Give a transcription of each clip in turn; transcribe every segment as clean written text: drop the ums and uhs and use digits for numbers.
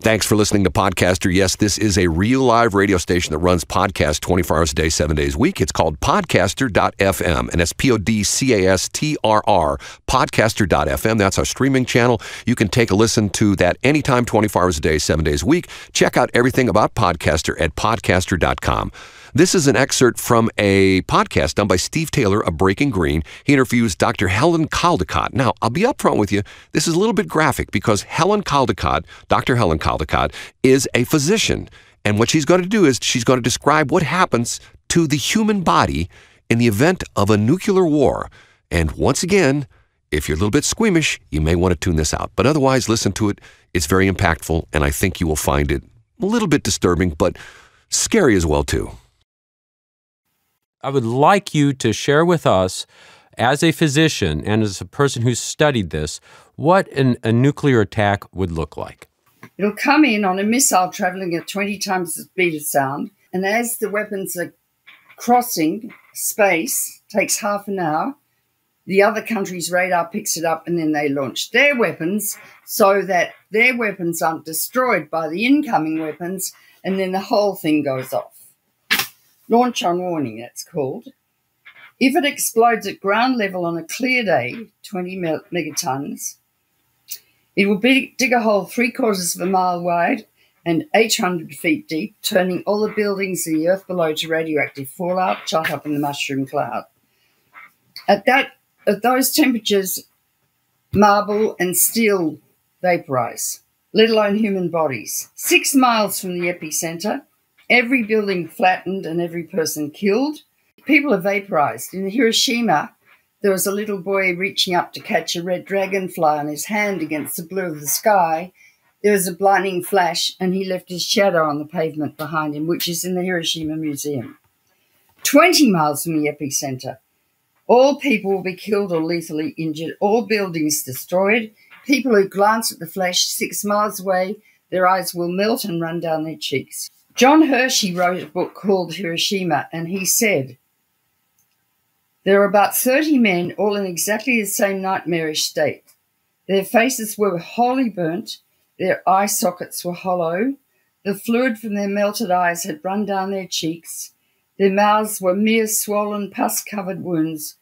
Thanks for listening to Podcaster. Yes, this is a real live radio station that runs podcasts 24 hours a day, 7 days a week. It's called podcaster.fm, and it's Podcastrr, podcaster.fm. That's our streaming channel. You can take a listen to that anytime, 24 hours a day, 7 days a week. Check out everything about Podcaster at podcaster.com. This is an excerpt from a podcast done by Steve Taylor of Breaking Green. He interviews Dr. Helen Caldicott. Now, I'll be upfront with you. This is a little bit graphic because Helen Caldicott, Dr. Helen Caldicott, is a physician. And what she's going to do is she's going to describe what happens to the human body in the event of a nuclear war. And once again, if you're a little bit squeamish, you may want to tune this out. But otherwise, listen to it. It's very impactful, and I think you will find it a little bit disturbing, but scary as well, too. I would like you to share with us, as a physician and as a person who's studied this, what a nuclear attack would look like. It'll come in on a missile traveling at 20 times the speed of sound, and as the weapons are crossing space, takes half an hour, the other country's radar picks it up, and then they launch their weapons so that their weapons aren't destroyed by the incoming weapons, and then the whole thing goes off. Launch on warning, that's called. If it explodes at ground level on a clear day, 20 megatons, it will dig a hole 3/4 of a mile wide and 800 feet deep, turning all the buildings in the earth below to radioactive fallout shot up in the mushroom cloud. At those temperatures, marble and steel vaporize, let alone human bodies. 6 miles from the epicenter, every building flattened and every person killed. People are vaporized. In Hiroshima, there was a little boy reaching up to catch a red dragonfly on his hand against the blue of the sky. There was a blinding flash, and he left his shadow on the pavement behind him, which is in the Hiroshima Museum. 20 miles from the epicenter, all people will be killed or lethally injured, all buildings destroyed. People who glance at the flash 6 miles away, their eyes will melt and run down their cheeks. John Hershey wrote a book called Hiroshima, and he said, there are about 30 men, all in exactly the same nightmarish state. Their faces were wholly burnt, their eye sockets were hollow, the fluid from their melted eyes had run down their cheeks, their mouths were mere swollen, pus-covered wounds,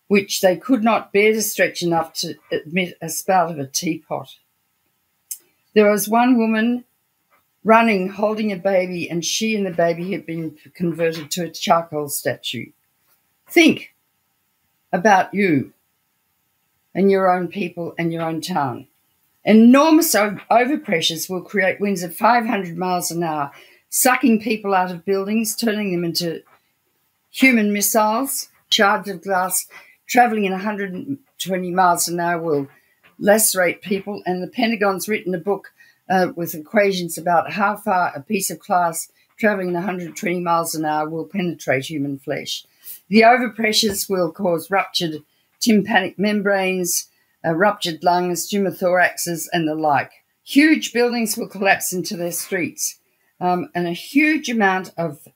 which they could not bear to stretch enough to admit a spout of a teapot. There was one woman running, holding a baby, and she and the baby had been converted to a charcoal statue. Think about you and your own people and your own town. Enormous overpressures will create winds of 500 miles an hour, sucking people out of buildings, turning them into human missiles. Shards of glass traveling at 120 miles an hour will lacerate people, and the Pentagon's written a book with equations about how far a piece of glass traveling at 120 miles an hour will penetrate human flesh. The overpressures will cause ruptured tympanic membranes, ruptured lungs, pneumothoraxes, and the like. Huge buildings will collapse into their streets, and a huge amount of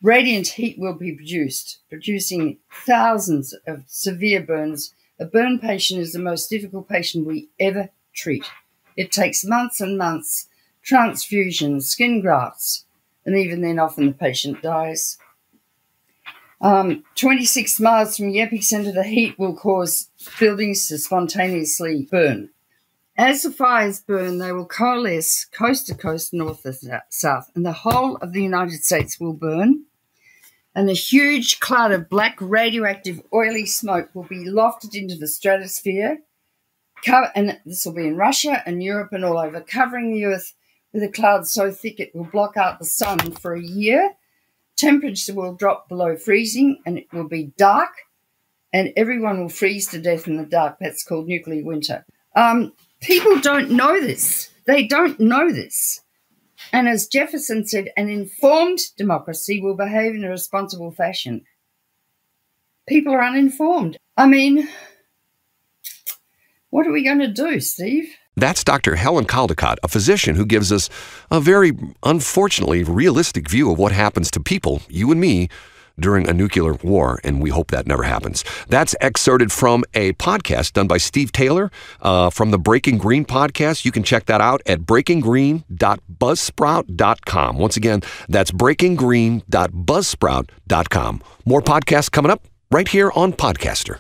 radiant heat will be produced, producing thousands of severe burns. A burn patient is the most difficult patient we ever treat. It takes months and months, transfusions, skin grafts, and even then often the patient dies. 26 miles from the epicenter, the heat will cause buildings to spontaneously burn. As the fires burn, they will coalesce coast to coast, north to south, and the whole of the United States will burn. And a huge cloud of black radioactive oily smoke will be lofted into the stratosphere. And this will be in Russia and Europe and all over, covering the earth with a cloud so thick it will block out the sun for a year. Temperature will drop below freezing, and it will be dark, and everyone will freeze to death in the dark. That's called nuclear winter. People don't know this. They don't know this. And as Jefferson said, an informed democracy will behave in a responsible fashion. People are uninformed. I mean, what are we going to do, Steve? That's Dr. Helen Caldicott, a physician who gives us a very, unfortunately, realistic view of what happens to people, you and me, during a nuclear war, and we hope that never happens. That's excerpted from a podcast done by Steve Taylor from the Breaking Green podcast. You can check that out at breakinggreen.buzzsprout.com. Once again, that's breakinggreen.buzzsprout.com. More podcasts coming up right here on Podcaster.